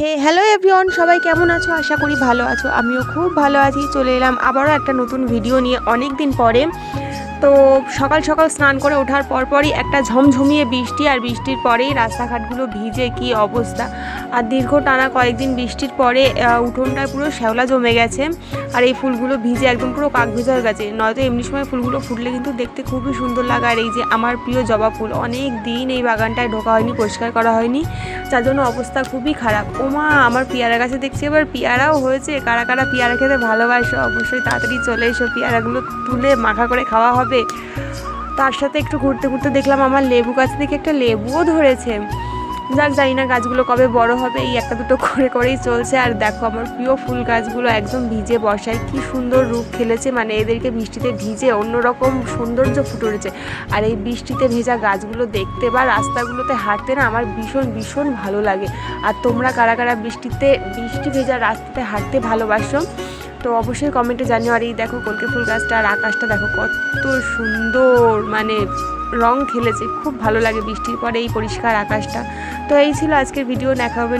Hello everyone, সবাই কেমন আছো? আশা করি ভালো আছো। আমিও খুব ভালো আছি। চলে এলাম আবারও একটা নতুন ভিডিও নিয়ে অনেক দিন পরে। তো সকাল সকাল স্নান করে ওঠার পরপরই একটা ঝমঝমিয়ে বৃষ্টি, আর বৃষ্টির পরেই রাস্তাঘাটগুলো ভিজে কি অবস্থা। আর দীর্ঘ টানা কয়েকদিন বৃষ্টির পরে উঠোনটায় পুরো শ্যাওলা জমে গেছে, আর এই ফুলগুলো ভিজে একদম পুরো কাক ভেজা হয়ে গেছে। নয়তো এমনি সময় ফুলগুলো ফুটলে কিন্তু দেখতে খুবই সুন্দর লাগে। আর এই যে আমার প্রিয় জবা ফুল, অনেক দিন এই বাগানটায় ঢোকা হয়নি, পরিষ্কার করা হয়নি, যার জন্য অবস্থা খুবই খারাপ। ওমা, আমার পেয়ারা গাছে দেখছি এবার পেয়ারাও হয়েছে। কারা কারা পেয়ারা খেতে ভালোবাসো অবশ্যই তাড়াতাড়ি চলে এসো, পেয়ারাগুলো তুলে মাখা করে খাওয়া হবে। তার সাথে একটু ঘুরতে ঘুরতে দেখলাম আমার লেবু গাছ থেকে একটা লেবুও ধরেছে। যাক, জানি না গাছগুলো কবে বড় হবে, এই একটা দুটো করে করেই চলছে। আর দেখো আমার প্রিয় ফুল গাছগুলো একদম ভিজে বর্ষায় কি সুন্দর রূপ খেলেছে, মানে এদেরকে বৃষ্টিতে ভিজে অন্যরকম সৌন্দর্য ফুটে উঠেছে। আর এই বৃষ্টিতে ভেজা গাছগুলো দেখতে বা রাস্তাগুলোতে হাঁটতে না আমার ভীষণ ভীষণ ভালো লাগে। আর তোমরা কারা কারা বৃষ্টি ভেজা রাস্তাতে হাঁটতে ভালোবাসো তো অবশ্যই কমেন্টে জানিও। আর এই দেখো কলকে ফুল গাছটা আর আকাশটা দেখো কত সুন্দর, মানে রং খেলেছে, খুব ভালো লাগে বৃষ্টির পরে এই পরিষ্কার আকাশটা। তো এই ছিল আজকের ভিডিও, দেখা হবে